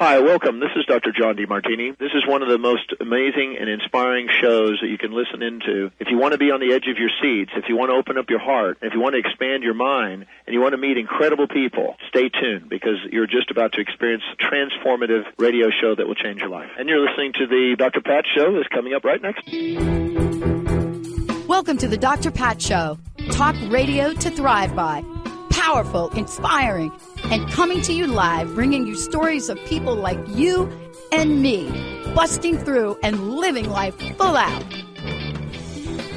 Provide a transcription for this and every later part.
Hi, welcome. This is Dr. John DeMartini. This is one of the most amazing and inspiring shows that you can listen into. If you want to be on the edge of your seats, if you want to open up your heart, if you want to expand your mind, and you want to meet incredible people, stay tuned because you're just about to experience a transformative radio show that will change your life. And you're listening to the Dr. Pat Show that's coming up right next. Welcome to the Dr. Pat Show. Talk radio to thrive by. Powerful, inspiring, and coming to you live, bringing you stories of people like you and me, busting through and living life full out.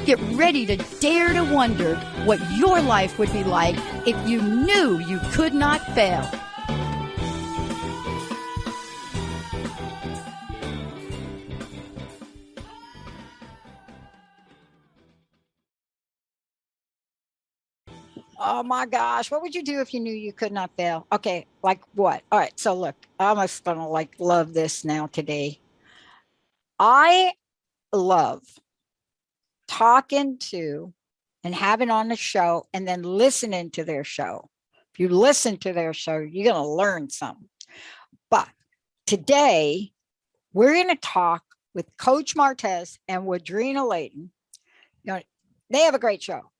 Get ready to dare to wonder what your life would be like if you knew you could not fail. Oh my gosh, what would you do if you knew you could not fail? Okay, like what? All right, so look, I'm just gonna love this now today. I love talking to and having on the show and then listening to their show. If you listen to their show, you're gonna learn something. But today, we're gonna talk with Coach Martez and Woodrina Layton. You know, they have a great show.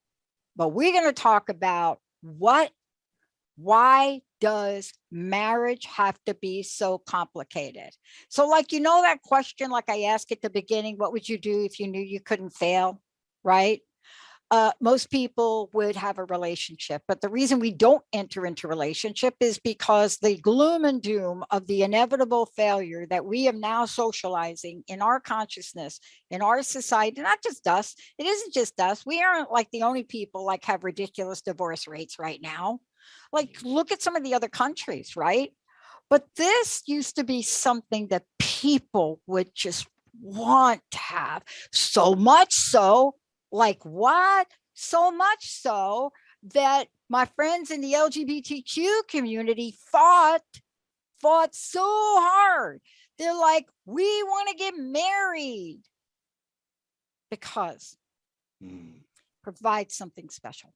But we're going to talk about why does marriage have to be so complicated? So that question, like I asked at the beginning, what would you do if you knew you couldn't fail, right? Most people would have a relationship, but the reason we don't enter into relationship is because the gloom and doom of the inevitable failure that we are now socializing in our consciousness, in our society, not just us. It isn't just us. We aren't the only people have ridiculous divorce rates right now. Look at some of the other countries, right? But this used to be something that people would just want to have, so much so. What? So much so that my friends in the LGBTQ community fought so hard. They're like, we want to get married because provide something special.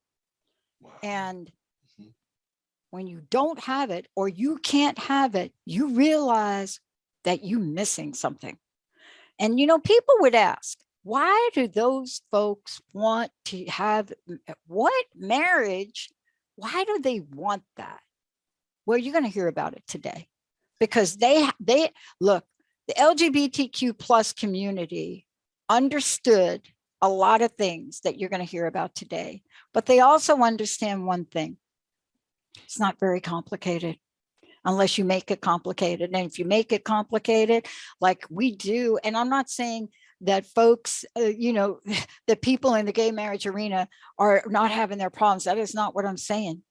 Wow. And when you don't have it or you can't have it, you realize that you're missing something. And, people would ask, why do those folks want to have what marriage? Why do they want that? Well, you're going to hear about it today because they look, the LGBTQ plus community understood a lot of things that you're going to hear about today, but they also understand one thing. It's not very complicated unless you make it complicated. And if you make it complicated, like we do, and I'm not saying that folks, that people in the gay marriage arena are not having their problems. That is not what I'm saying.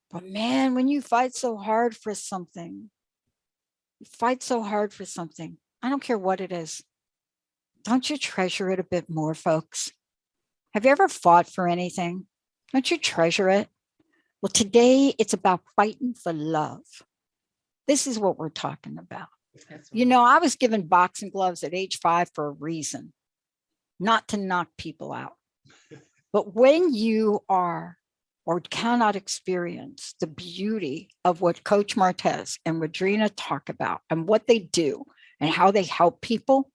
But man, when you fight so hard for something, I don't care what it is. Don't you treasure it a bit more, folks? Have you ever fought for anything? Don't you treasure it? Well, today it's about fighting for love. This is what we're talking about. I was given boxing gloves at age 5 for a reason, not to knock people out. But when you are or cannot experience the beauty of what Coach Martez and Woodrina talk about and what they do and how they help people,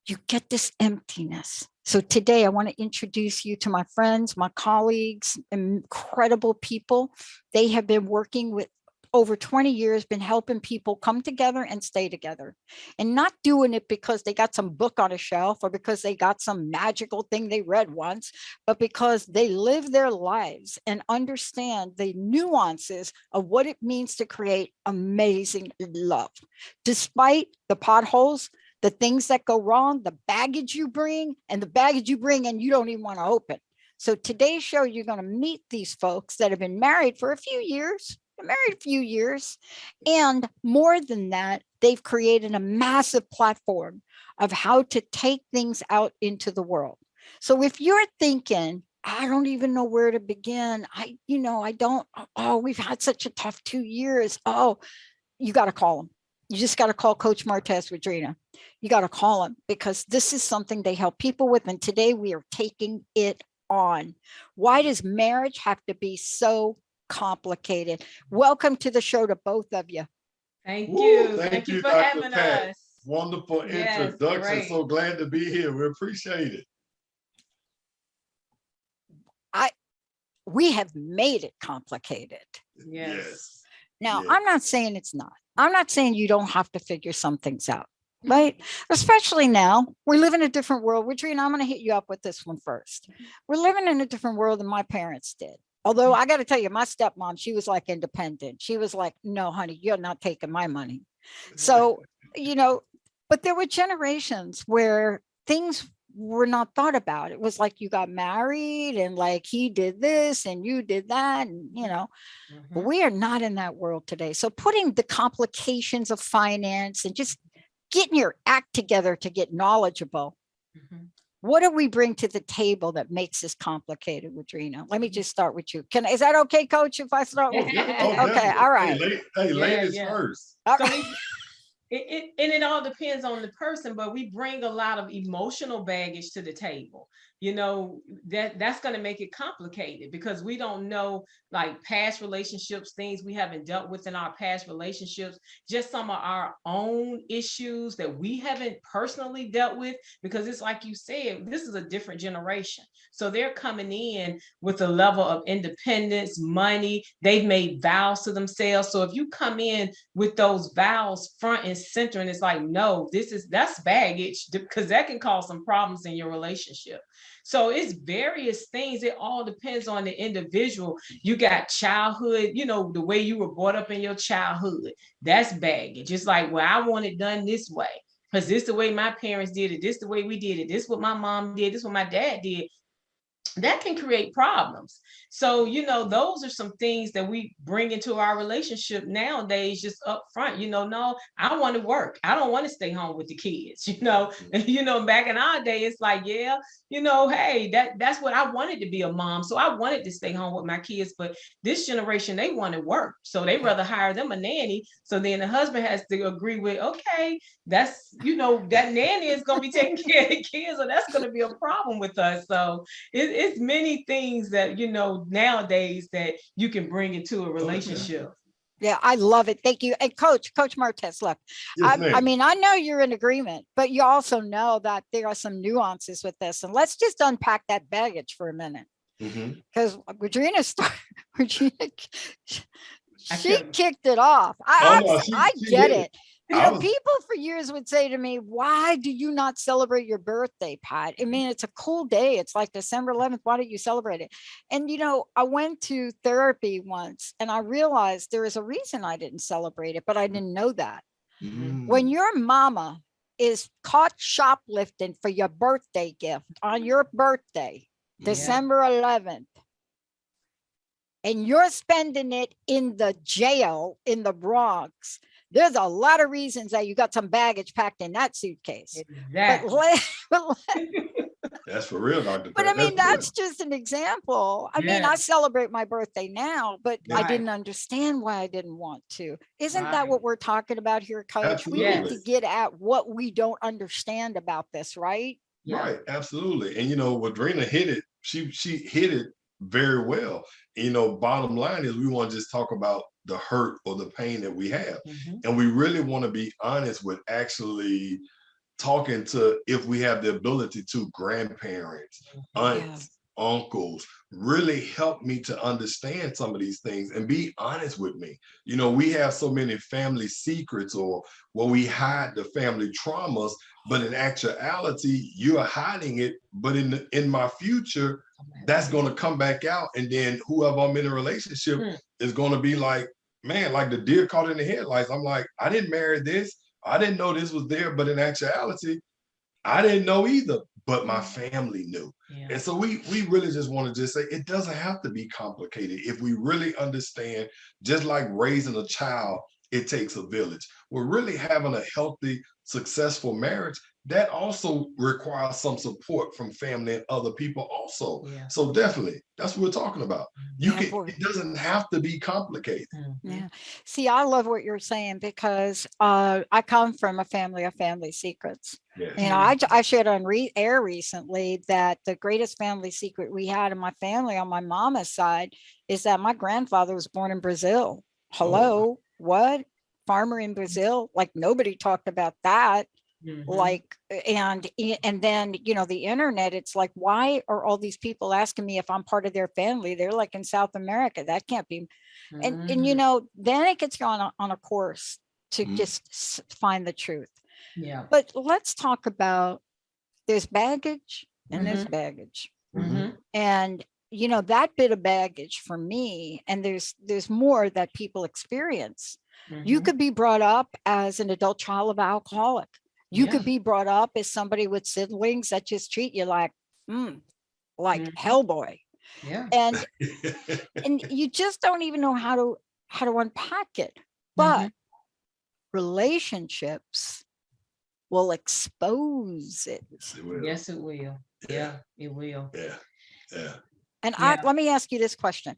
you get this emptiness. So today I want to introduce you to my friends, my colleagues, incredible people. They have been working with over 20 years, been helping people come together and stay together, and not doing it because they got some book on a shelf or because they got some magical thing they read once, but because they live their lives and understand the nuances of what it means to create amazing love. Despite the potholes, the things that go wrong, the baggage you bring and you don't even want to open. So today's show, you're going to meet these folks that have been married for a few years. And more than that, they've created a massive platform of how to take things out into the world. So if you're thinking, I don't even know where to begin, we've had such a tough 2 years. Oh, you got to call them. You just got to call Coach Martez Woodrina. You got to call them because this is something they help people with. And today we are taking it on. Why does marriage have to be so complicated? Welcome to the show to both of you. Thank Woo, you. thank Thank you you, for Dr. having Pat. us. Wonderful Yes, introduction. great. So glad to be here. We appreciate it. We have made it complicated. Yes. Now, Yes. I'm not saying it's not. I'm not saying you don't have to figure some things out, right? Especially now, we live in a different world. Woodrina, I'm going to hit you up with this one first. We're living in a different world than my parents did. Although I got to tell you, my stepmom, she was like independent. She was like, no, honey, you're not taking my money. So, but there were generations where things were not thought about. It was like you got married and like he did this and you did that. And, but we are not in that world today. So putting the complications of finance and just getting your act together to get knowledgeable. What do we bring to the table that makes this complicated, Woodrina? Let me just start with you. Is that okay, Coach, if I start with you? Okay, all right. Hey, ladies first. So it all depends on the person, but we bring a lot of emotional baggage to the table. That's going to make it complicated because we don't know like past relationships, things we haven't dealt with in our past relationships, just some of our own issues that we haven't personally dealt with, because it's like you said, this is a different generation. So they're coming in with a level of independence, money, they've made vows to themselves. So if you come in with those vows front and center, and it's like, no, that's baggage, because that can cause some problems in your relationship. So it's various things. It all depends on the individual. You got childhood, the way you were brought up in your childhood. That's baggage. It's like, well, I want it done this way because this is the way my parents did it. This is the way we did it. This is what my mom did. This is what my dad did. That can create problems. So, those are some things that we bring into our relationship nowadays, just up front, no, I want to work. I don't want to stay home with the kids, back in our day, it's like, yeah, hey, that's what I wanted to be a mom. So I wanted to stay home with my kids, but this generation, they want to work. So they rather hire them a nanny. So then the husband has to agree with, okay, that's, that nanny is going to be taking care of the kids. So that's going to be a problem with us. So it's many things that, nowadays that you can bring into a relationship. Yeah, I love it. Thank you. And Coach Martez, look, Yes, I mean, I know you're in agreement, but you also know that there are some nuances with this. And let's just unpack that baggage for a minute. Because Woodrina she kicked it off. I get it. People for years would say to me, why do you not celebrate your birthday, Pat? I mean, it's a cool day. It's like December 11th. Why don't you celebrate it? And, I went to therapy once and I realized there is a reason I didn't celebrate it, but I didn't know that. When your mama is caught shoplifting for your birthday gift on your birthday, December 11th, and you're spending it in the jail in the Bronx, there's a lot of reasons that you got some baggage packed in that suitcase. Exactly. That's for real, Dr. But I mean, that's just an example. I mean, I celebrate my birthday now, but I didn't understand why I didn't want to. Isn't that what we're talking about here, Coach? Absolutely. We need to get at what we don't understand about this, right? Right, absolutely. And Woodrina hit it. She hit it very well. Bottom line is we want to just talk about the hurt or the pain that we have. And we really want to be honest with actually talking to, if we have the ability to, grandparents, aunts, uncles, really help me to understand some of these things and be honest with me. We have so many family secrets, or we hide the family traumas, but in actuality, you're hiding it. But in my future, that's going to come back out. And then whoever I'm in a relationship is going to be like, man, like the deer caught in the headlights. I'm like, I didn't marry this. I didn't know this was there. But in actuality, I didn't know either, but my family knew. And so we really just want to just say it doesn't have to be complicated. If we really understand, just like raising a child, it takes a village. We're really having a healthy, successful marriage. That also requires some support from family and other people also. So definitely, that's what we're talking about. It doesn't have to be complicated. Yeah. See, I love what you're saying because I come from a family of family secrets. I shared on air recently that the greatest family secret we had in my family on my mama's side is that my grandfather was born in Brazil. Hello, what? farmer in Brazil, like nobody talked about that. Mhm. Like, and then, the internet, it's like, why are all these people asking me if I'm part of their family? They're like in South America. That can't be. And Mhm. then it gets on a course to Mhm. just find the truth. Yeah. But let's talk about, there's baggage and there's Mhm. baggage. Mhm. And that bit of baggage for me, and there's more that people experience. You Mhm. could be brought up as an adult child of an alcoholic. You Yeah. could be brought up as somebody with siblings that just treat you like Mhm. Hellboy. Yeah. And you just don't even know how to unpack it. But Mhm. relationships will expose it. Yes, it will. Yes, it will. Yeah, it will. Yeah. Yeah. And Yeah. let me ask you this question.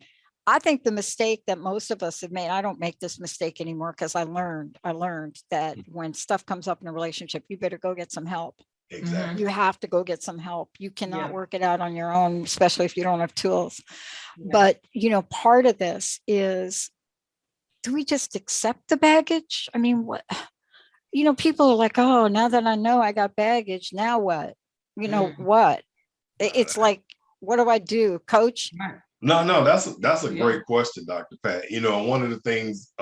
I think the mistake that most of us have made, I don't make this mistake anymore, because I learned that when stuff comes up in a relationship, you better go get some help. Exactly. You have to go get some help. You cannot Yeah. work it out on your own, especially if you don't have tools. Yeah. But, part of this is, do we just accept the baggage? I mean, what, people are like, oh, now that I know I got baggage, now what? What? It's like, what do I do, coach? Right. No, that's a Yeah. great question, Dr. Pat. And one of the things,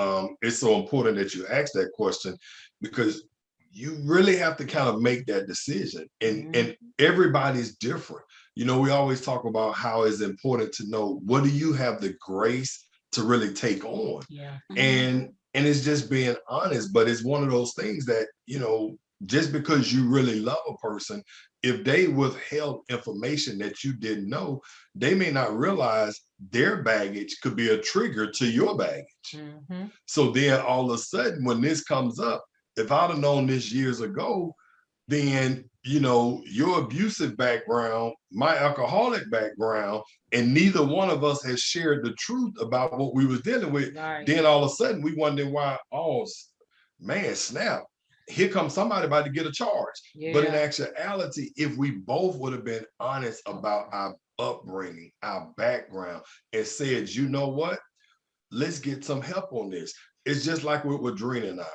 it's so important that you ask that question, because you really have to kind of make that decision, and everybody's different. We always talk about how it's important to know, what do you have the grace to really take on, Yeah. and it's just being honest. But it's one of those things that, just because you really love a person, if they withheld information that you didn't know, they may not realize their baggage could be a trigger to your baggage. Mhm. So then all of a sudden, when this comes up, if I'd have known this years ago, then, your abusive background, my alcoholic background, and neither one of us has shared the truth about what we was dealing with. Right. Then all of a sudden we wonder why, oh man, snap, here comes somebody about to get a charge. But in Yeah. actuality, if we both would have been honest about our upbringing, our background, and said, you know what, let's get some help on this. It's just like with Woodrina and I.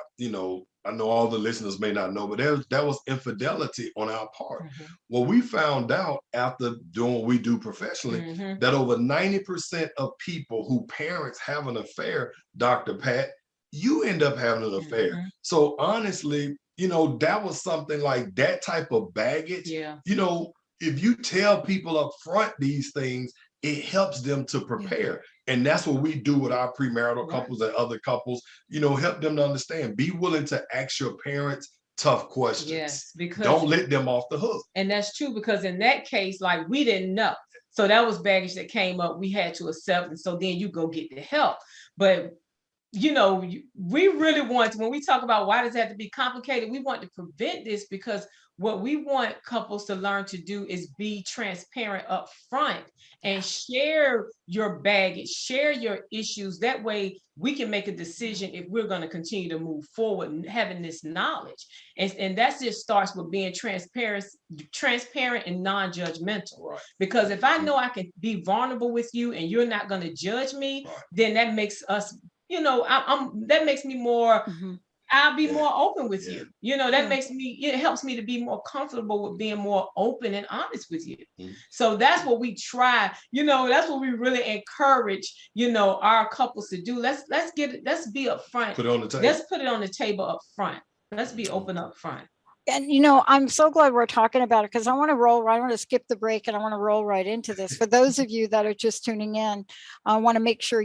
I know all the listeners may not know, but that was infidelity on our part. Mhm. Well, we found out after doing what we do professionally, Mhm. that over 90% of people who parents have an affair, Dr. Pat, you end up having an affair. Mhm. So honestly, that was something like that type of baggage. Yeah. If you tell people up front these things, it helps them to prepare. And that's what we do with our premarital couples and other couples, help them to understand. Be willing to ask your parents tough questions. Yes, because Don't let them off the hook. and that's true, because in that case, like, we didn't know. So that was baggage that came up. We had to accept. And so then you go get the help. But we really want to, when we talk about why does it have to be complicated, we want to prevent this, because what we want couples to learn to do is be transparent up front and share your baggage, share your issues. That way we can make a decision if we're going to continue to move forward and having this knowledge. And that just starts with being transparent and non-judgmental. Right. Because if I know I can be vulnerable with you and you're not going to judge me, then that makes us, that makes me more, I'll be more open with you. That makes me, it helps me to be more comfortable with being more open and honest with you. So that's what we try, that's what we really encourage, our couples to do. Let's be upfront. Put it on the table. Let's put it on the table up front. Let's be open up front. And I'm so glad we're talking about it, because I want to skip the break and I want to roll right into this. For those of you that are just tuning in, I want to make sure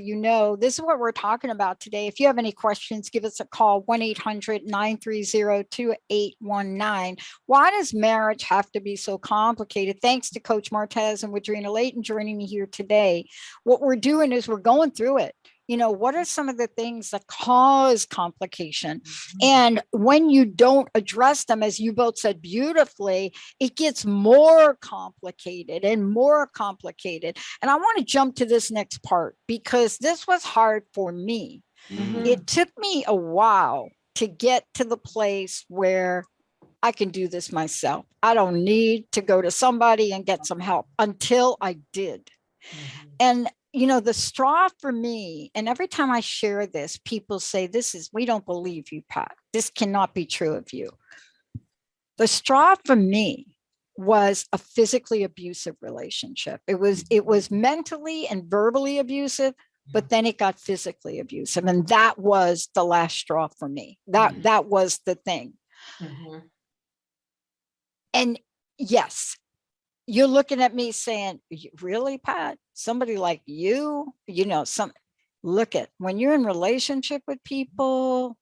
this is what we're talking about today. If you have any questions, give us a call, 1-800-930-2819. Why does marriage have to be so complicated? Thanks to Coach Martez and Woodrina Layton joining me here today. What we're doing is we're going through it. What are some of the things that cause complication? And when you don't address them, as you both said beautifully, it gets more complicated and more complicated. And I want to jump to this next part, because this was hard for me. It took me a while to get to the place where I can do this myself. I don't need to go to somebody and get some help, until I did. And the straw for me, and every time I share this, people say, we don't believe you, Pat. This cannot be true of you. The straw for me was a physically abusive relationship. It was mentally and verbally abusive, but then it got physically abusive. And that was the last straw for me. That was the thing. Mm-hmm. And yes, you're looking at me saying, really, Pat? Somebody like you, when you're in relationship with people,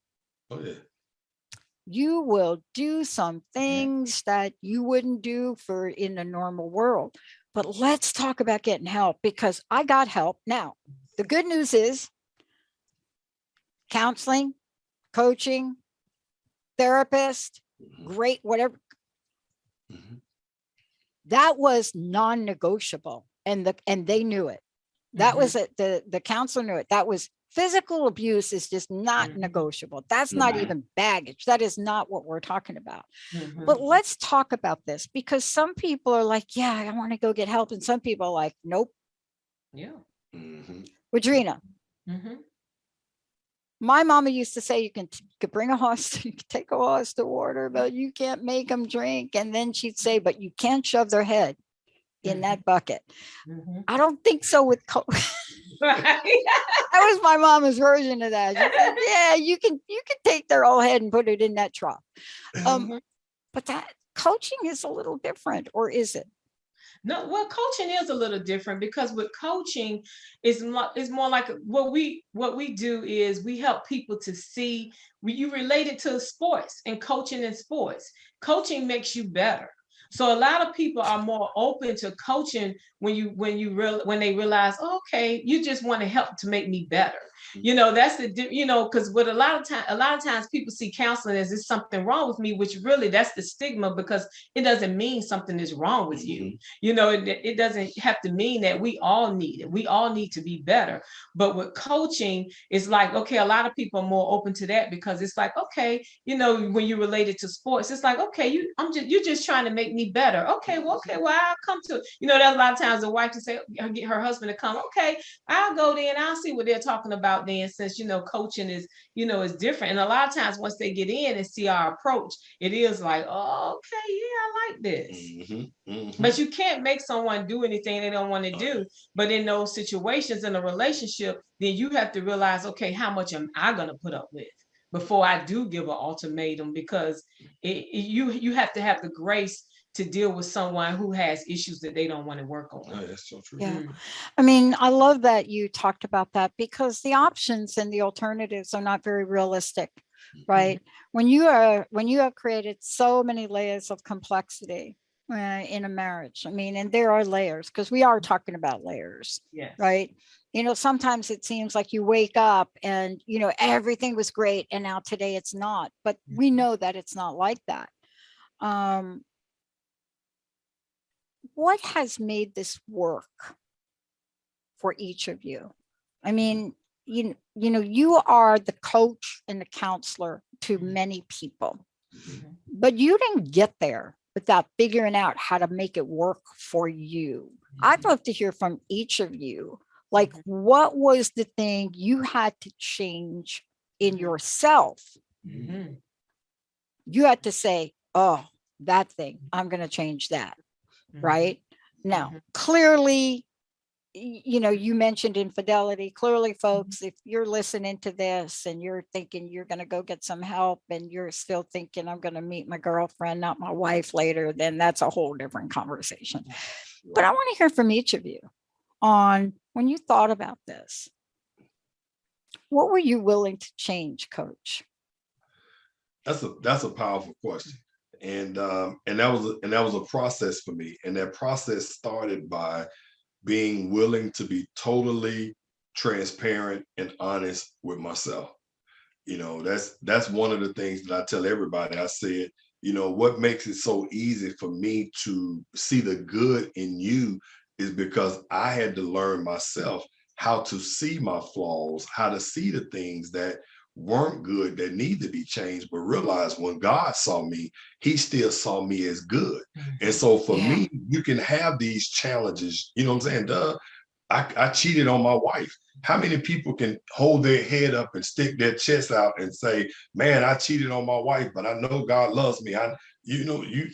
you will do some things that you wouldn't do in a normal world. But let's talk about getting help, because I got help. Now, the good news is counseling, coaching, therapist, great, whatever. That was non-negotiable, and they knew it. That was it. The counselor knew it. That was physical abuse is just not negotiable. That's not even baggage. That is not what we're talking about. But let's talk about this, because some people are like, yeah, I want to go get help. And some people are like, nope. Yeah. Woodrina. My mama used to say you can bring a horse, you can take a horse to water, but you can't make them drink. And then she'd say, but you can't shove their head in that bucket. I don't think so with that was my mama's version of that. She said, yeah, you can take their whole head and put it in that trough. But that coaching is a little different, or is it? No, well, coaching is a little different, because with coaching is more like what we do is we help people to see. You relate it to sports and coaching in sports. Coaching makes you better. So a lot of people are more open to coaching when they realize, oh, okay, you just want to help to make me better. That's because with a lot of times people see counseling as is something wrong with me, which really that's the stigma, because it doesn't mean something is wrong with you. It doesn't have to mean that. We all need it. We all need to be better. But with coaching, it's like, okay, a lot of people are more open to that, because it's like, okay, when you relate it to sports, it's like, okay, you're just trying to make me better. Okay, well, I'll come to, there's a lot of times the wife to say, get her husband to come. Okay, I'll go there and I'll see what they're talking about then, since, coaching is, is different. And a lot of times once they get in and see our approach, it is like, oh, okay, yeah, I like this. But you can't make someone do anything they don't want to do. But in those situations in a relationship, then you have to realize, okay, how much am I going to put up with before I do give an ultimatum? Because you have to have the grace to deal with someone who has issues that they don't want to work on. Oh, that's so true. Yeah. I mean, I love that you talked about that, because the options and the alternatives are not very realistic, right? When you have created so many layers of complexity in a marriage, I mean, and there are layers, because we are talking about layers, right? Sometimes it seems like you wake up and, everything was great, and now today it's not, but we know that it's not like that. What has made this work for each of you? I mean, you are the coach and the counselor to many people, but you didn't get there without figuring out how to make it work for you. I'd love to hear from each of you. Like, what was the thing you had to change in yourself? You had to say, oh, that thing, I'm going to change that. Right now, clearly, you mentioned infidelity. Clearly, folks, if you're listening to this and you're thinking you're going to go get some help, and you're still thinking I'm going to meet my girlfriend, not my wife later, then that's a whole different conversation. But I want to hear from each of you on when you thought about this. What were you willing to change, Coach? That's a powerful question. And that was a process for me. And that process started by being willing to be totally transparent and honest with myself. That's one of the things that I tell everybody. I said, what makes it so easy for me to see the good in you is because I had to learn myself how to see my flaws, how to see the things that weren't good, that need to be changed, but realize when God saw me, he still saw me as good. And so for me, you can have these challenges, you know what I'm saying? I cheated on my wife. How many people can hold their head up and stick their chest out and say, man, I cheated on my wife, but I know God loves me.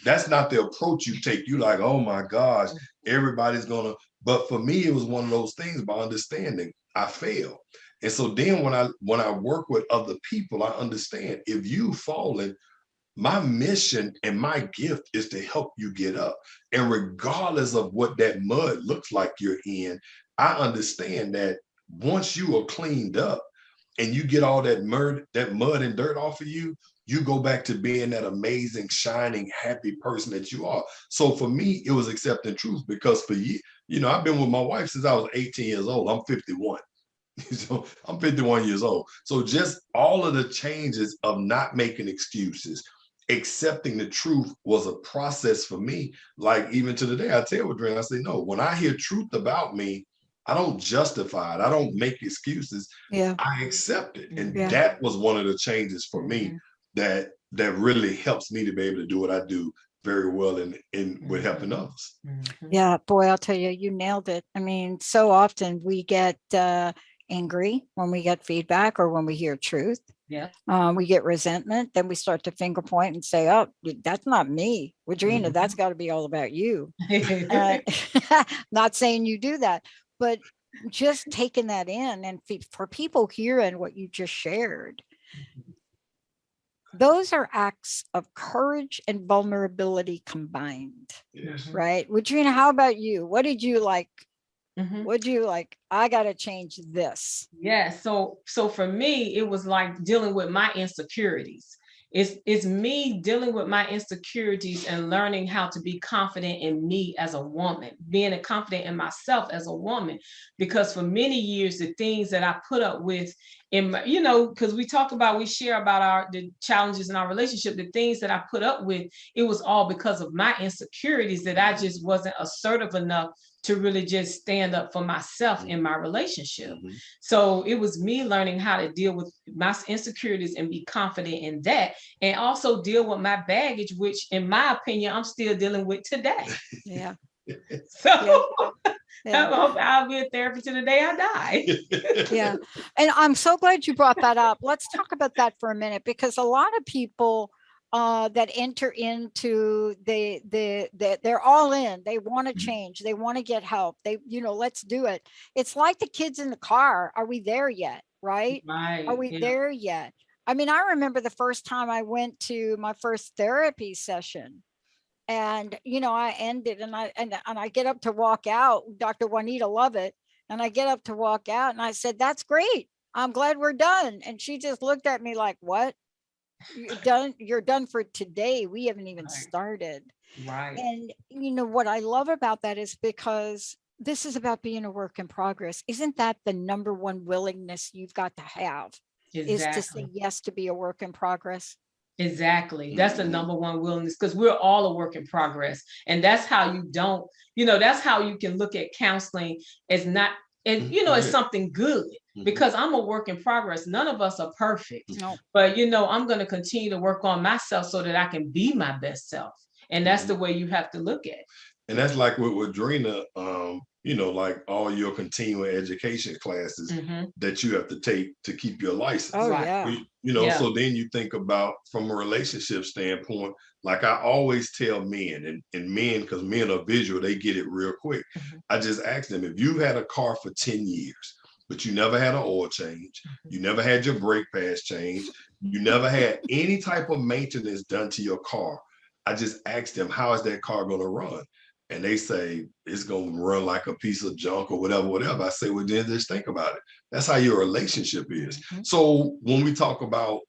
That's not the approach you take. You like, oh my gosh, everybody's gonna. But for me, it was one of those things by understanding I failed. And so then when I work with other people, I understand if you've fallen, my mission and my gift is to help you get up. And regardless of what that mud looks like you're in, I understand that once you are cleaned up and you get all that mud and dirt off of you, you go back to being that amazing, shining, happy person that you are. So for me, it was accepting truth, because for you, I've been with my wife since I was 18 years old. I'm 51. So I'm 51 years old. So just all of the changes of not making excuses, accepting the truth was a process for me. Like even to the day, I tell Woodrina, I say, no, when I hear truth about me, I don't justify it. I don't make excuses. Yeah. I accept it. And Yeah. that was one of the changes for me that really helps me to be able to do what I do very well in with helping others. Yeah, boy, I'll tell you, you nailed it. I mean, so often we get angry when we get feedback or when we hear truth. Yeah. We get resentment, then we start to finger point and say, oh, that's not me. Woodrina, that's got to be all about you. Not saying you do that, but just taking that in, and for people hearing what you just shared, those are acts of courage and vulnerability combined. Yes. Right? Woodrina, how about you? What did you like? What do you like? I got to change this. Yeah. So for me, it was like dealing with my insecurities. It's me dealing with my insecurities and learning how to be confident in me as a woman, being confident in myself as a woman, because for many years, the things that I put up with in my, because we share about the challenges in our relationship, the things that I put up with, it was all because of my insecurities, that I just wasn't assertive enough to really just stand up for myself in my relationship. So it was me learning how to deal with my insecurities and be confident in that, and also deal with my baggage, which in my opinion, I'm still dealing with today. Yeah. So I'll be in therapy to the day I die. Yeah. And I'm so glad you brought that up. Let's talk about that for a minute, because a lot of people that enter into they're all in, they want to change, they want to get help, let's do it. It's like the kids in the car. Are we there yet? Right. Are we there yet? I mean, I remember the first time I went to my first therapy session, and I ended, and I get up to walk out. Dr. Juanita Lovett, and I get up to walk out, and I said, that's great, I'm glad we're done. And she just looked at me like, what? You're done for today. We haven't even started. Right. And what I love about that is because this is about being a work in progress. Isn't that the number one willingness you've got to have? Exactly. Is to say yes to be a work in progress. Exactly. That's the number one willingness, because we're all a work in progress. And that's how that's how you can look at counseling as not, and as something good, because I'm a work in progress. None of us are perfect, but I'm going to continue to work on myself so that I can be my best self. And that's the way you have to look at it. And that's like with Woodrina, like all your continuing education classes that you have to take to keep your license. Oh, yeah. So then you think about from a relationship standpoint, like I always tell men, and men, because men are visual, they get it real quick. I just ask them, if you've had a car for 10 years, but you never had an oil change, you never had your brake pads changed, you never had any type of maintenance done to your car, I just ask them, how is that car going to run? And they say, it's going to run like a piece of junk or whatever. I say, well, then just think about it. That's how your relationship is. So when we talk about,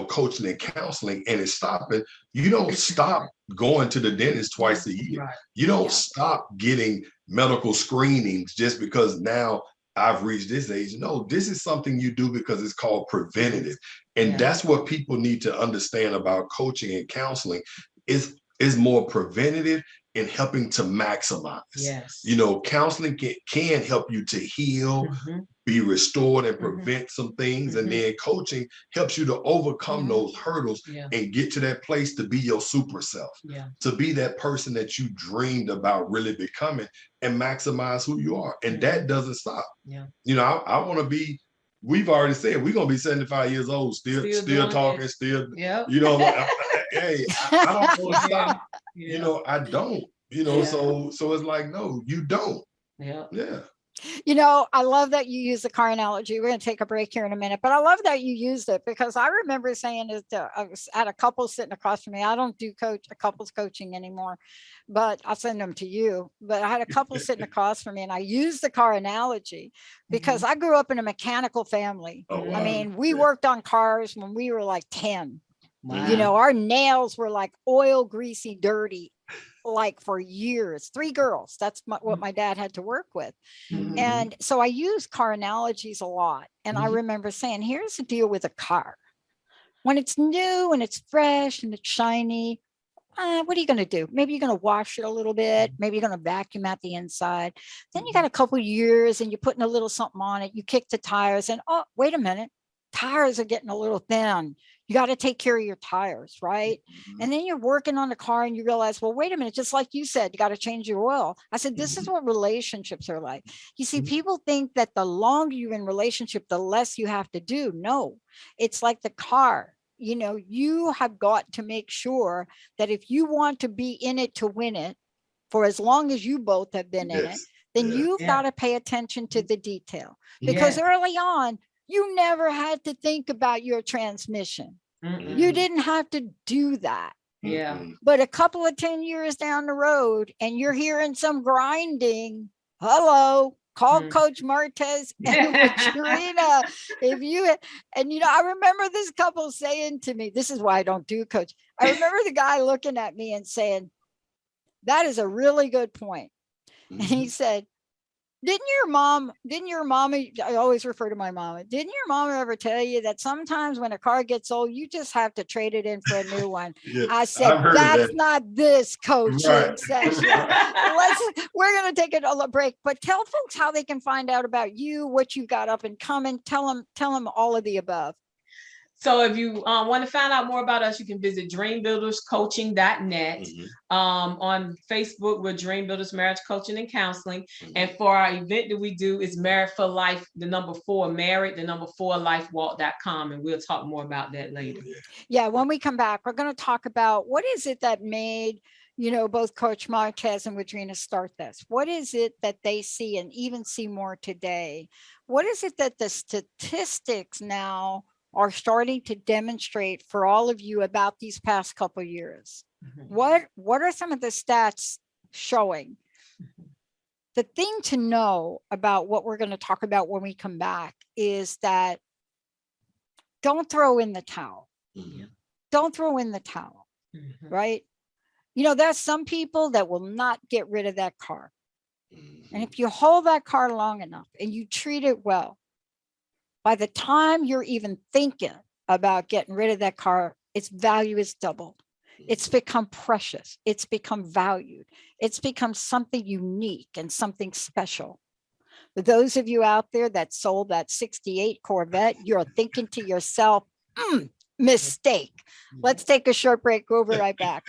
coaching and counseling and it's stopping, you don't stop going to the dentist twice a year. You don't stop getting medical screenings just because now I've reached this age. No, this is something you do because it's called preventative. And that's what people need to understand about coaching and counseling is more preventative and helping to maximize. Yes. Counseling can help you to heal, be restored and prevent some things. And then coaching helps you to overcome those hurdles and get to that place to be your super self, to be that person that you dreamed about really becoming and maximize who you are. And that doesn't stop. You know, I want to be, we've already said we're going to be 75 years old, still talking, still, you know, hey, I don't want to stop. You know, I don't, you know, so it's like, no, you don't. Yeah. You know, I love that you use the car analogy. We're going to take a break here in a minute, but I love that you used it because I remember saying it. I was at a couple sitting across from me. I don't do couples coaching anymore, but I'll send them to you. But I had a couple sitting across from me, and I used the car analogy because I grew up in a mechanical family. Oh, wow. I mean, we worked on cars when we were like 10. Wow. You know, our nails were like oil, greasy, dirty, like for years. 3 girls. That's what my dad had to work with. And so I use car analogies a lot. And I remember saying, here's the deal with a car. When it's new and it's fresh and it's shiny, what are you going to do? Maybe you're going to wash it a little bit. Maybe you're going to vacuum out the inside. Then you got a couple of years and you're putting a little something on it. You kick the tires and, oh, wait a minute. Tires are getting a little thin. You got to take care of your tires, right? And then you're working on the car and you realize, well, wait a minute, just like you said, you got to change your oil. I said, this is what relationships are like. You see, people think that the longer you're in relationship, the less you have to do. No, it's like the car. You know, you have got to make sure that if you want to be in it to win it, for as long as you both have been in it, then you've got to pay attention to the detail. Because early on, you never had to think about your transmission. You didn't have to do that. But a couple of 10 years down the road and you're hearing some grinding, hello, call Coach Martez and Woodrina. If you, and you know, I remember this couple saying to me, this is why I don't do coach. I remember the guy looking at me and saying, that is a really good point. And he said, didn't your mom, I always refer to my mama, didn't your mom ever tell you that sometimes when a car gets old, you just have to trade it in for a new one? I said, that's not this coaching session. We're going to take a break, but tell folks how they can find out about you, what you got up and coming. Tell them all of the above. So if you want to find out more about us, you can visit dreambuilderscoaching.net. On Facebook, we're Dream Builders Marriage Coaching and Counseling. And for our event that we do is Married for Life, the number 4, married, the number 4, lifewalk.com. And we'll talk more about that later. Yeah, when we come back, we're going to talk about what is it that made, you know, both Coach Martez and Woodrina start this. What is it that they see and even see more today? What is it that the statistics now are starting to demonstrate for all of you about these past couple of years? What are some of the stats showing? The thing to know about what we're going to talk about when we come back is that don't throw in the towel. Don't throw in the towel, right? You know, there's some people that will not get rid of that car. And if you hold that car long enough and you treat it well, by the time you're even thinking about getting rid of that car, its value is doubled. It's become precious. It's become valued. It's become something unique and something special. For those of you out there that sold that 68 Corvette, you're thinking to yourself, mistake. Let's take a short break. We'll be right back.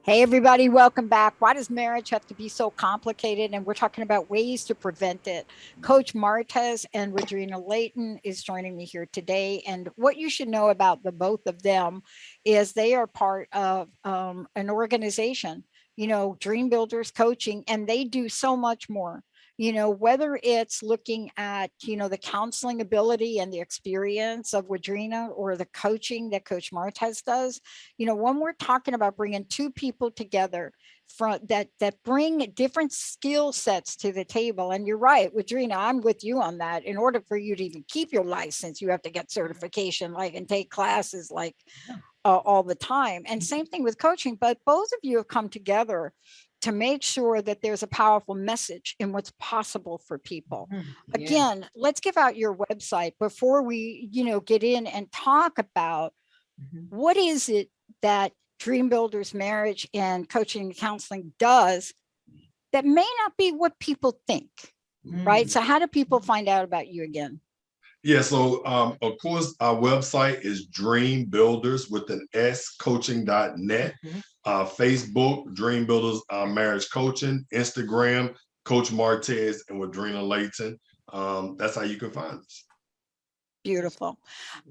Hey, everybody, welcome back. Why does marriage have to be so complicated? And we're talking about ways to prevent it. Coach Martez and Woodrina Layton is joining me here today. And what you should know about the both of them is they are part of an organization, you know, Dream Builders Coaching, and they do so much more. You know, whether it's looking at, you know, the counseling ability and the experience of Woodrina or the coaching that Coach Martez does, you know, when we're talking about bringing 2 people together from that bring different skill sets to the table. And you're right, Woodrina, I'm with you on that. In order for you to even keep your license, you have to get certification, like, and take classes like all the time. And same thing with coaching, but both of you have come together to make sure that there's a powerful message in what's possible for people. Again, let's give out your website before we, you know, get in and talk about what is it that Dream Builders Marriage and Coaching and Counseling does that may not be what people think, right? So how do people find out about you again? Yeah, so of course, our website is Dream Builders with an S coaching.net. Facebook, Dream Builders Marriage Coaching, Instagram, Coach Martez and Woodrina Layton. That's how you can find us. Beautiful.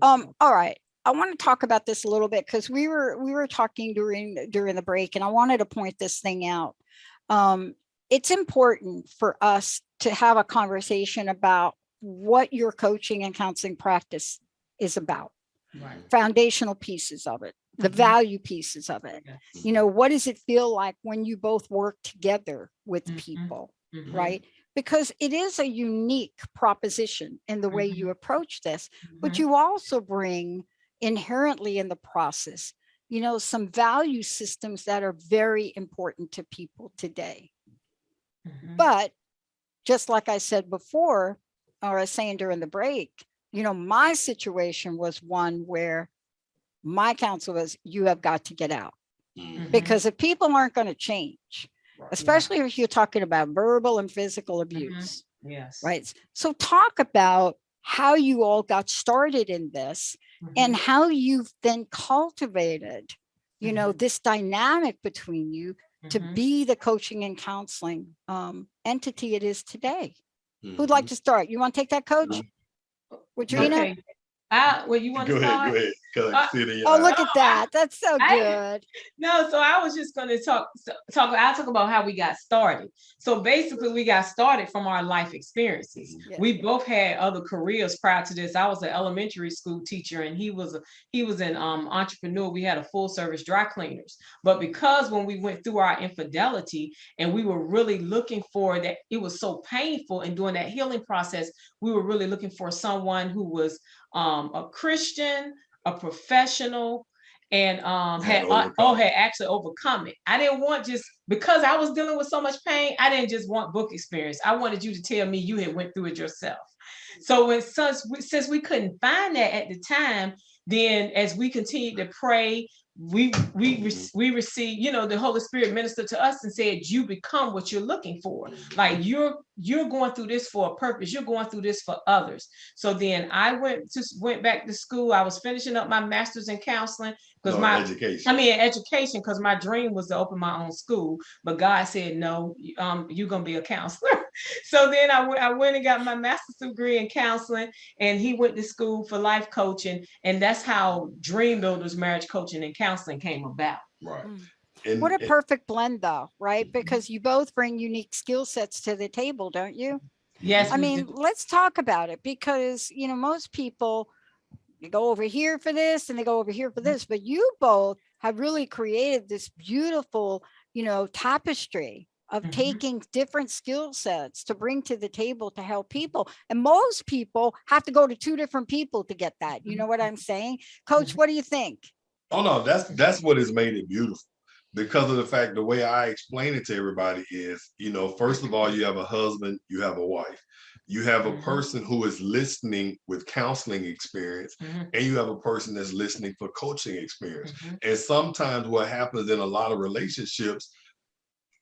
All right. I want to talk about this a little bit because we were talking during the break, and I wanted to point this thing out. It's important for us to have a conversation about what your coaching and counseling practice is about. Right. Foundational pieces of it, the value pieces of it. You know, what does it feel like when you both work together with people, right? Because it is a unique proposition in the way you approach this, but you also bring inherently in the process, you know, some value systems that are very important to people today. But just like I said before, or I was saying during the break, you know, my situation was one where my counsel was, you have got to get out. Because if people aren't going to change, especially if you're talking about verbal and physical abuse, right? So talk about how you all got started in this and how you've then cultivated, you know, this dynamic between you to be the coaching and counseling entity it is today. Who'd like to start? You want to take that, Coach? Woodrina? Okay. Well, you want to start? Go ahead. Oh, look at that. That's so good. So I was just going to I'll talk about how we got started. So basically we got started from our life experiences. We both had other careers prior to this. I was an elementary school teacher and he was an entrepreneur. We had a full service dry cleaners. But because when we went through our infidelity and we were really looking for that, it was so painful, and during that healing process, we were really looking for someone who was a Christian, a professional, and had actually overcome it. I didn't want, just because I was dealing with so much pain, I didn't just want book experience. I wanted you to tell me you had went through it yourself. So since we couldn't find that at the time, then as we continued to pray, we received, you know, the Holy Spirit ministered to us and said, you become what you're looking for. Like you're going through this for a purpose. You're going through this for others. So then I went back to school. I was finishing up my master's in counseling education, because my dream was to open my own school, but God said, no, you're going to be a counselor. So then I went and got my master's degree in counseling, and he went to school for life coaching. And that's how Dream Builders Marriage Coaching and Counseling came about. Right. What a perfect blend though, right? Because you both bring unique skill sets to the table, don't you? Yes. I mean, let's talk about it, because, you know, most people, they go over here for this and they go over here for this, but you both have really created this beautiful, you know, tapestry of taking different skill sets to bring to the table to help people. And most people have to go to two different people to get that. You know what I'm saying? Coach, what do you think? Oh, no, that's what has made it beautiful. Because of the fact, the way I explain it to everybody is, you know, first of all, you have a husband, you have a wife, you have a person who is listening with counseling experience, and you have a person that's listening for coaching experience. And sometimes what happens in a lot of relationships,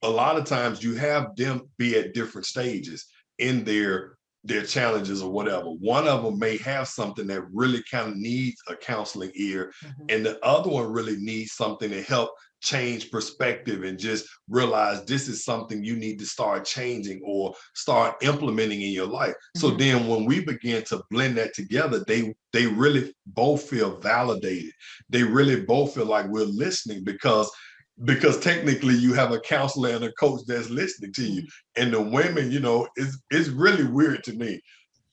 a lot of times you have them be at different stages in their challenges or whatever. One of them may have something that really kind of needs a counseling ear, and the other one really needs something to help change perspective and just realize this is something you need to start changing or start implementing in your life. So then when we begin to blend that together, they really both feel validated. They really both feel like we're listening, because technically you have a counselor and a coach that's listening to you. And the women, you know, it's really weird to me.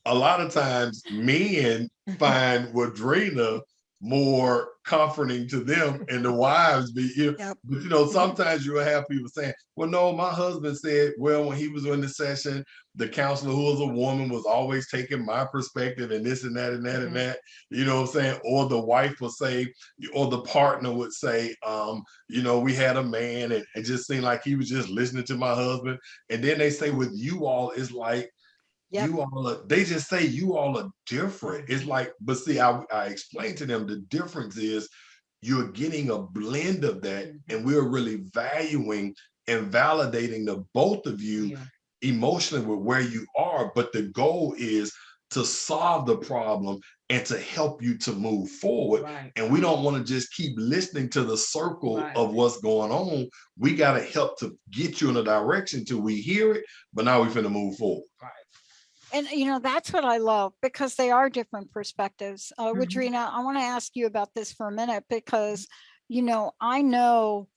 A lot of times men find Woodrina more comforting to them, and the wives be, but you know, sometimes you'll have people saying, well, no, my husband said, well, when he was in the session, the counselor, who was a woman, was always taking my perspective and this and that and that and that, you know what I'm saying? Or the wife will say, or the partner would say, you know, we had a man and it just seemed like he was just listening to my husband. And then they say with you all, it's like, you all are, they just say you all are different. It's like, but see, I explained to them the difference is you're getting a blend of that, and we're really valuing and validating the both of you emotionally with where you are. But the goal is to solve the problem and to help you to move forward. Right. And we don't want to just keep listening to the circle of what's going on. We got to help to get you in a direction till we hear it, but now we're finna move forward. Right. And that's what I love, because they are different perspectives. Woodrina, I want to ask you about this for a minute, because I know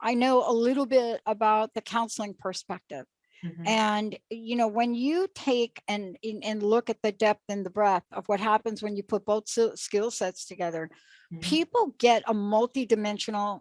a little bit about the counseling perspective. And when you take and look at the depth and the breadth of what happens when you put both skill sets together, people get a multidimensional.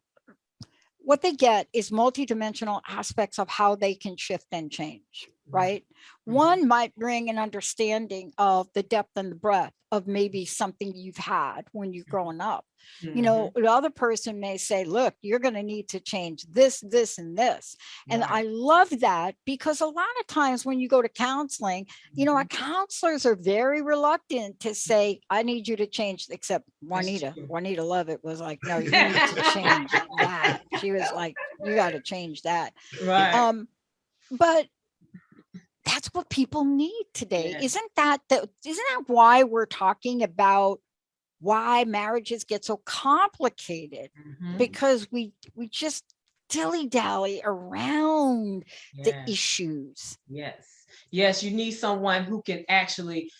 What they get is multidimensional aspects of how they can shift and change, right? One might bring an understanding of the depth and the breadth of maybe something you've had when you've grown up. The other person may say, look, you're going to need to change this, this, and this. And I love that, because a lot of times when you go to counseling, our counselors are very reluctant to say, I need you to change, except Juanita Lovett was like, no, you need to change that. She was like, you got to change that. Right. But that's what people need today. Isn't that why we're talking about why marriages get so complicated? Because we just dilly-dally around the issues. Yes, you need someone who can actually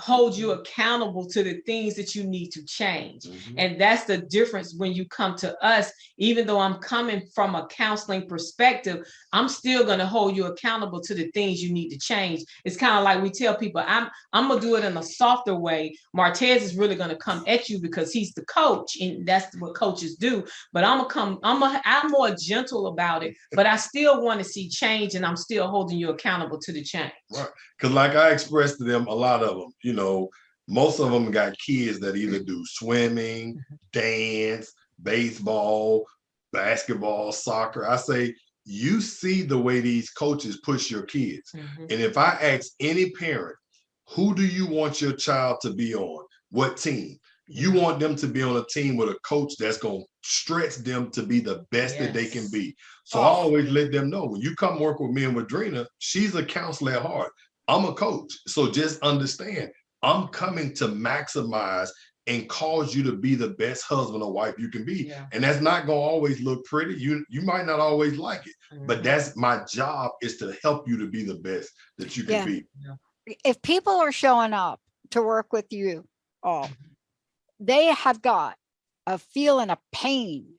hold you accountable to the things that you need to change. And that's the difference when you come to us. Even though I'm coming from a counseling perspective, I'm still going to hold you accountable to the things you need to change. It's kind of like we tell people, I'm going to do it in a softer way. Martez is really going to come at you because he's the coach, and that's what coaches do. But I'm more gentle about it, but I still want to see change, and I'm still holding you accountable to the change. Right. Because like I expressed to them, a lot of them, most of them got kids that either do swimming, dance, baseball, basketball, soccer. I say, you see the way these coaches push your kids. And if I ask any parent, who do you want your child to be on? What team? You want them to be on a team with a coach that's going to stretch them to be the best that they can be. So I always let them know, when you come work with me and Woodrina, she's a counselor at heart. I'm a coach. So just understand, I'm coming to maximize and cause you to be the best husband or wife you can be. And that's not going to always look pretty. You might not always like it, but that's my job, is to help you to be the best that you can be. If people are showing up to work with you all, they have got a feeling of pain.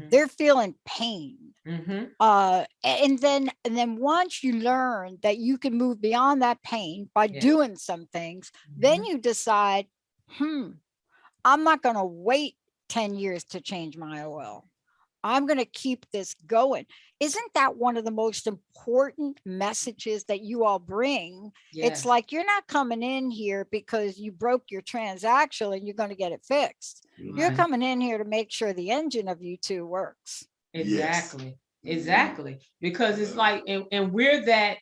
They're feeling pain. And then once you learn that you can move beyond that pain by doing some things, then you decide, I'm not going to wait 10 years to change my oil. I'm going to keep this going. Isn't that one of the most important messages that you all bring? It's like, you're not coming in here because you broke your transaction and you're going to get it fixed. You're coming in here to make sure the engine of you two works. Exactly. Because it's like, and we're that,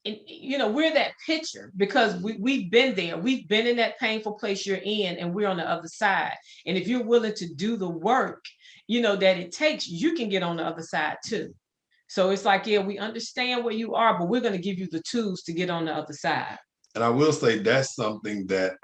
we're that picture, because we've been there. We've been in that painful place you're in, and we're on the other side. And if you're willing to do the work, that it takes, you can get on the other side too. So it's like, we understand where you are, but we're going to give you the tools to get on the other side. And I will say that's something that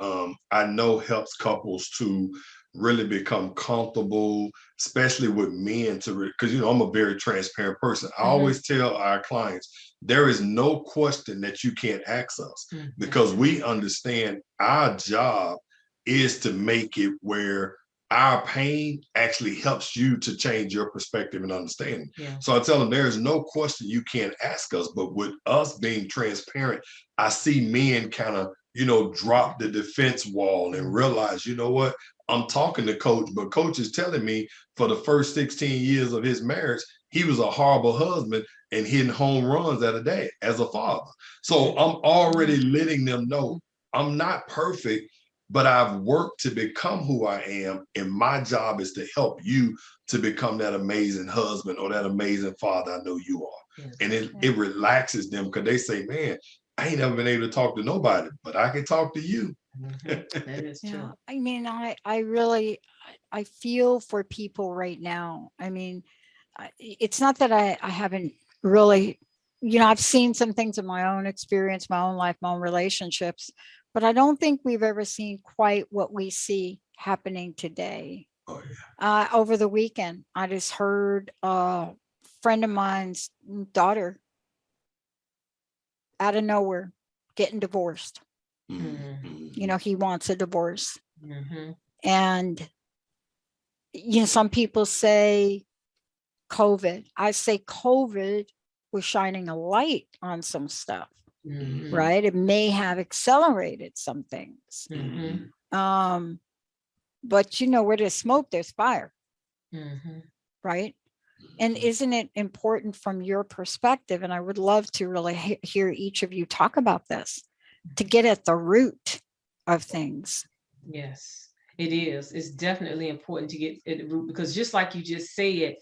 I know helps couples to really become comfortable, especially with men, because I'm a very transparent person. I always tell our clients, there is no question that you can't ask us, because we understand our job is to make it where our pain actually helps you to change your perspective and understanding. So I tell them, there's no question you can't ask us, but with us being transparent, I see men kind of, drop the defense wall and realize, you know what, I'm talking to coach, but coach is telling me for the first 16 years of his marriage, he was a horrible husband and hitting home runs as a father. So I'm already letting them know I'm not perfect, but I've worked to become who I am. And my job is to help you to become that amazing husband or that amazing father I know you are. And it relaxes them, because they say, man, I ain't never been able to talk to nobody, but I can talk to you. That is true. Yeah. I mean, I really, I feel for people right now. I mean, it's not that I haven't really, I've seen some things in my own experience, my own life, my own relationships, but I don't think we've ever seen quite what we see happening today. Oh yeah. Over the weekend, I just heard a friend of mine's daughter out of nowhere getting divorced. He wants a divorce. And, some people say COVID. I say COVID was shining a light on some stuff, right? It may have accelerated some things. But where there's smoke, there's fire, right? And isn't it important from your perspective? And I would love to really hear each of you talk about this, to get at the root of things. Yes, it is. It's definitely important to get at the root, because just like you just said,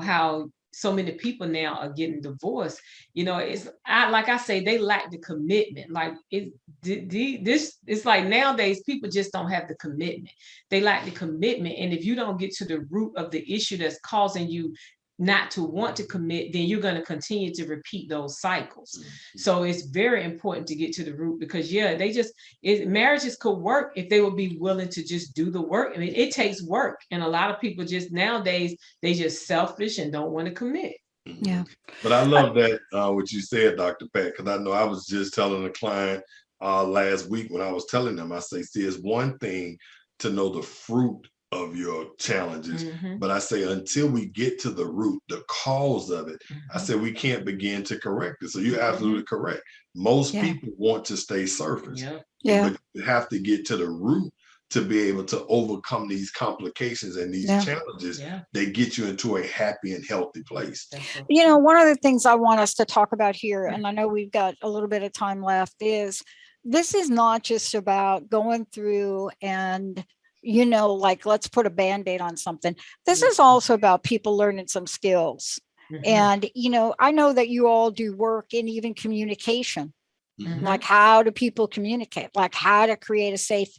how so many people now are getting divorced. Like I say, they lack the commitment. Like it's like nowadays people just don't have the commitment. They lack the commitment, and if you don't get to the root of the issue that's causing you not to want to commit, then you're going to continue to repeat those cycles. So it's very important to get to the root, because marriages could work if they would be willing to just do the work. I mean, it takes work, and a lot of people just nowadays, they just selfish and don't want to commit. Yeah. But I love that what you said, Dr. Pat, because I know I was just telling a client last week when I was telling them, I say, see, it's one thing to know the fruit of your challenges, but I say until we get to the root, the cause of it, I say we can't begin to correct it. So you're absolutely correct. Most people want to stay surface, but you have to get to the root to be able to overcome these complications and these challenges. They get you into a happy and healthy place. One of the things I want us to talk about here, and I know we've got a little bit of time left, is this is not just about going through and like, let's put a Band-Aid on something. This is also about people learning some skills. And, I know that you all do work in even communication, like how do people communicate, like how to create a safe,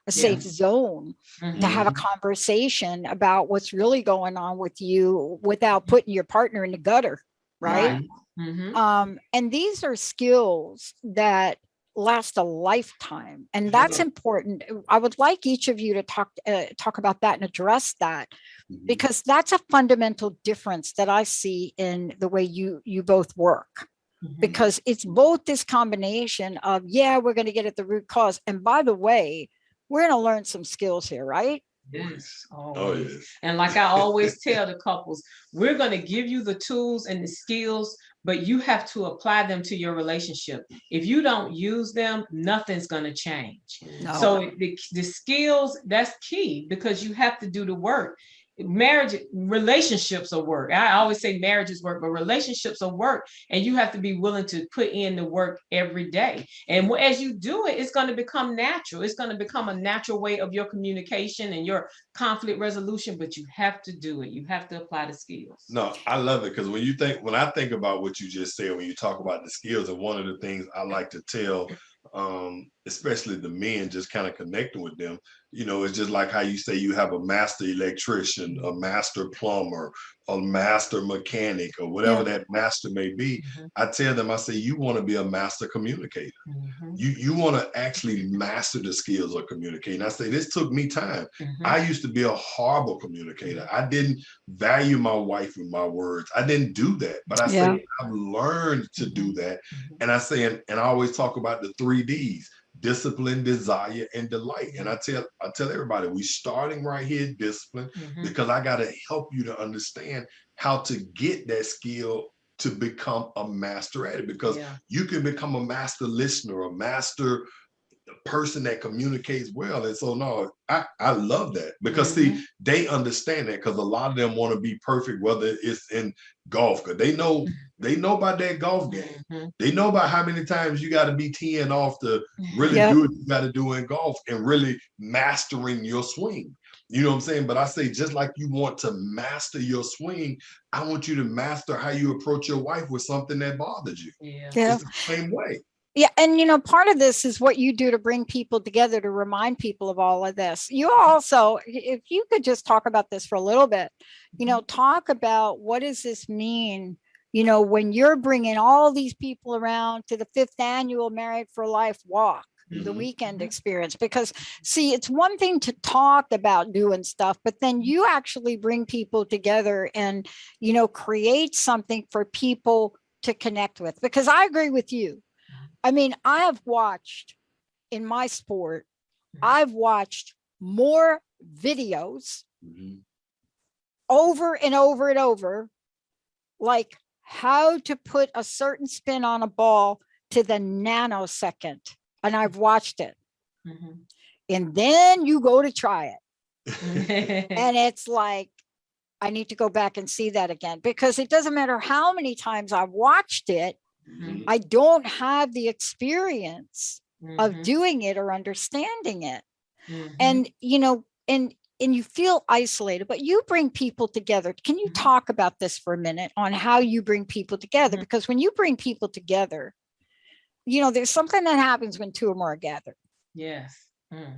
safe zone to have a conversation about what's really going on with you without putting your partner in the gutter. Right. And these are skills that last a lifetime, and that's important. I would like each of you to talk about that and address that, because that's a fundamental difference that I see in the way you both work, because it's both this combination of, we're going to get at the root cause, and by the way, we're going to learn some skills here, right? Yes. Yes. And like I always tell the couples, we're going to give you the tools and the skills, but you have to apply them to your relationship. If you don't use them, nothing's going to change. No. So the skills, that's key, because you have to do the work. Relationships are work. I always say marriage is work, but relationships are work, and you have to be willing to put in the work every day. And as you do it, it's going to become natural. It's going to become a natural way of your communication and your conflict resolution, but you have to do it. You have to apply the skills. No, I love it, because when I think about what you just said, when you talk about the skills, and one of the things I like to tell especially the men, just kind of connecting with them, it's just like how you say you have a master electrician, a master plumber, a master mechanic, or whatever that master may be. I tell them, I say, you want to be a master communicator. You want to actually master the skills of communicating. I say, this took me time. I used to be a horrible communicator. I didn't value my wife with my words. I didn't do that, but I say, I've learned to do that. And I say, and I always talk about the 3 Ds: discipline, desire, and delight. And I tell everybody, we starting right here, discipline, because I got to help you to understand how to get that skill to become a master at it, because you can become a master listener, a master person that communicates well. And so no, I love that, because see, they understand that, because a lot of them want to be perfect, whether it's in golf, because they know about that golf game. They know about how many times you got to be teeing off to really do what you got to do in golf, and really mastering your swing. You know what I'm saying? But I say, just like you want to master your swing, I want you to master how you approach your wife with something that bothers you. It's the same way. Yeah. And, part of this is what you do to bring people together, to remind people of all of this. You also, if you could just talk about this for a little bit, talk about what does this mean, when you're bringing all these people around to the 5th annual Married for Life walk, the weekend experience, because see, it's one thing to talk about doing stuff, but then you actually bring people together and, create something for people to connect with, because I agree with you. I mean, I have watched in my sport, I've watched more videos over and over and over, like how to put a certain spin on a ball to the nanosecond. And I've watched it. And then you go to try it. And it's like, I need to go back and see that again, because it doesn't matter how many times I've watched it. I don't have the experience of doing it or understanding it. And, and you feel isolated, but you bring people together. Can you talk about this for a minute on how you bring people together? Because when you bring people together, there's something that happens when 2 or more are gathered. Yes.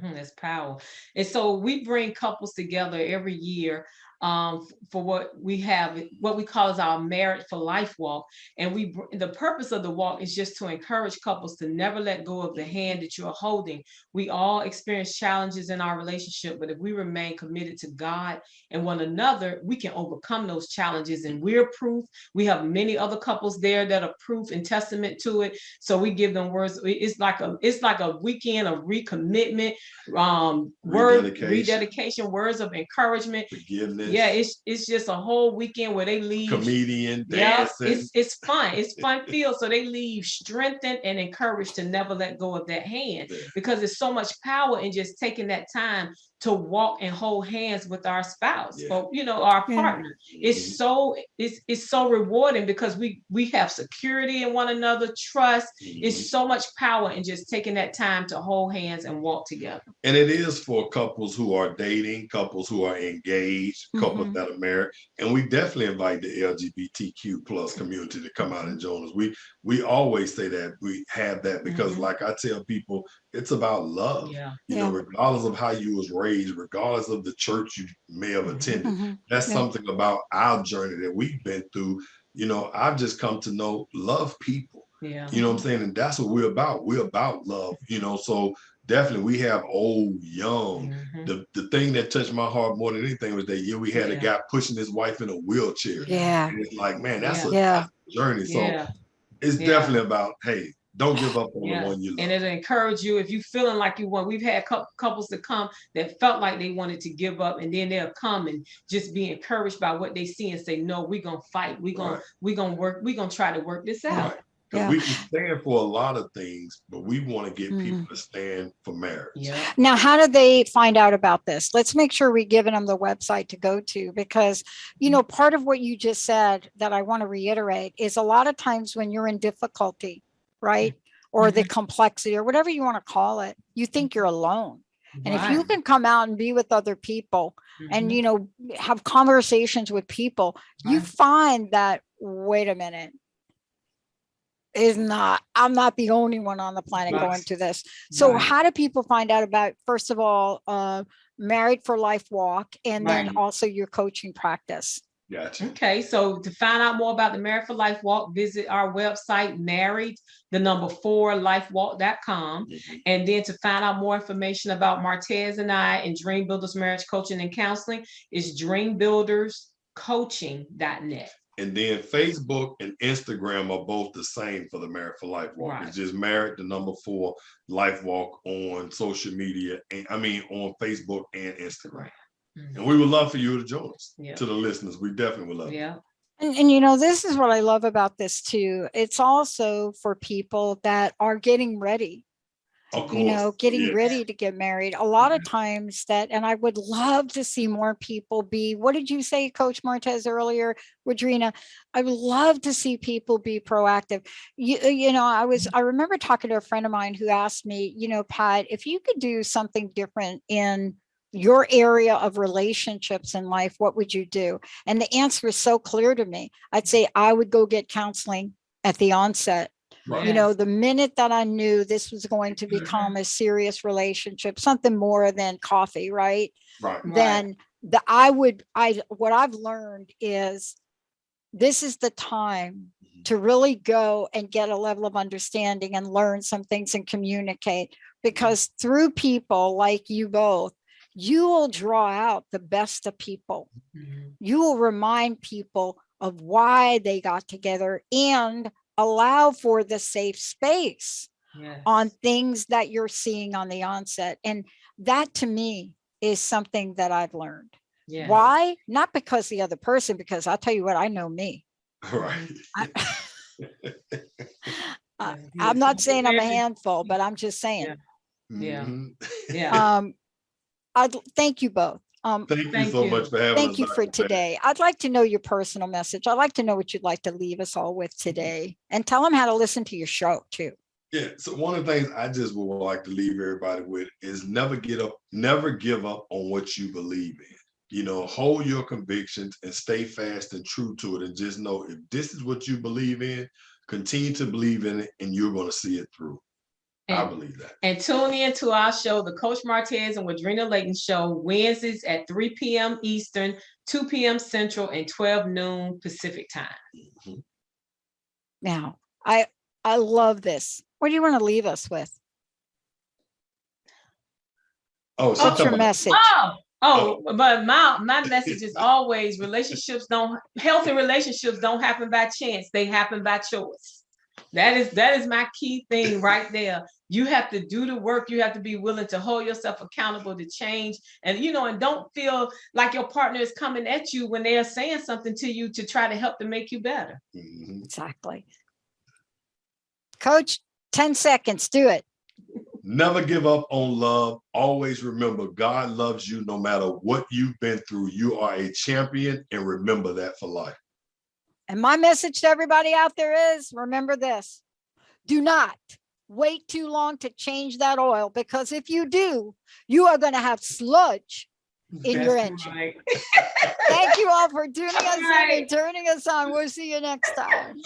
That's power. And so we bring couples together every year for what we call as our Married for Life walk. And the purpose of the walk is just to encourage couples to never let go of the hand that you're holding. We all experience challenges in our relationship, but if we remain committed to God and one another, we can overcome those challenges. And we're proof. We have many other couples there that are proof and testament to it. So we give them words. It's like a weekend of recommitment, rededication, words of encouragement, forgiveness. Yeah, it's just a whole weekend where they leave comedian dancing. Yeah, it's fun. It's fun feel. So they leave strengthened and encouraged to never let go of that hand, because there's so much power in just taking that time to walk and hold hands with our spouse or our partner. It's so rewarding, because we have security in one another, trust. It's so much power in just taking that time to hold hands and walk together. And it is for couples who are dating, couples who are engaged, couples that are married. And we definitely invite the LGBTQ plus community to come out and join us. We always say that we have that because like I tell people, it's about love. You know, regardless of how you was raised, regardless of the church you may have attended, that's something about our journey that we've been through. I've just come to know love people. You know what I'm saying? And that's what we're about. We're about love, so definitely we have old, young. The thing that touched my heart more than anything was that we had a guy pushing his wife in a wheelchair. And it's like, man, that's a journey. So it's definitely about, hey, don't give up on the one you love. And it'll encourage you if you're feeling like you want. We've had couples that come that felt like they wanted to give up, and then they'll come and just be encouraged by what they see and say, no, we're gonna fight. We're gonna work, we're gonna try to work this out. Because we can stand for a lot of things, but we want to get people to stand for marriage. Now, how do they find out about this? Let's make sure we're giving them the website to go to, because, part of what you just said that I want to reiterate is a lot of times when you're in difficulty, right? Or the complexity or whatever you want to call it, you think you're alone. And if you can come out and be with other people and, have conversations with people, you find that, wait a minute. I'm not the only one on the planet going through this. So how do people find out about, first of all, Married for Life walk, and then also your coaching practice? Gotcha. Okay, so to find out more about the Married for Life walk, visit our website, married4lifewalk.com. And then to find out more information about Martez and I and Dream Builders Marriage Coaching and Counseling is dreambuilderscoaching.net. And then Facebook and Instagram are both the same for the Married for Life walk. It's just Married 4 Life walk on social media, and on Facebook and Instagram. And we would love for you to join us. To the listeners, we definitely would love you. And this is what I love about this too. It's also for people that are getting ready. Getting ready to get married. A lot of times and I would love to see more people be, what did you say, Coach Martez, earlier, Woodrina? I would love to see people be proactive. I remember talking to a friend of mine who asked me, Pat, if you could do something different in your area of relationships in life, what would you do? And the answer is so clear to me. I'd say I would go get counseling at the onset. Right. You know, the minute that I knew this was going to become a serious relationship, something more than coffee, right? Right. Then what I've learned is this is the time to really go and get a level of understanding and learn some things and communicate, because through people like you both, you will draw out the best of people. You will remind people of why they got together and allow for the safe space on things that you're seeing on the onset. And that to me is something that I've learned. Why? Not because the other person, because I'll tell you what, I know me. Right. I'm not saying I'm a handful, but I'm just saying. I'd thank you both. Thank you so much for having us. Thank you for today. I'd like to know your personal message. I'd like to know what you'd like to leave us all with today, and tell them how to listen to your show too. Yeah. So one of the things I just would like to leave everybody with is never give up on what you believe in. You know, hold your convictions and stay fast and true to it. And just know if this is what you believe in, continue to believe in it, and you're going to see it through. I believe that. And tune in to our show, the Coach Martez and Woodrina Layton Show, Wednesdays at 3 p.m. Eastern, 2 p.m. Central, and 12 noon Pacific time. Now, I love this. What do you want to leave us with? What's your message? But my message is always healthy relationships don't happen by chance. They happen by choice. That is my key thing right there. You have to do the work. You have to be willing to hold yourself accountable to change. And, and don't feel like your partner is coming at you when they are saying something to you to try to help to make you better. Exactly. Coach, 10 seconds, do it. Never give up on love. Always remember God loves you no matter what you've been through. You are a champion, and remember that for life. And my message to everybody out there is, remember this. Do not wait too long to change that oil, because if you do, you are going to have sludge in your engine. Right. Thank you all for tuning us in and turning us on. We'll see you next time.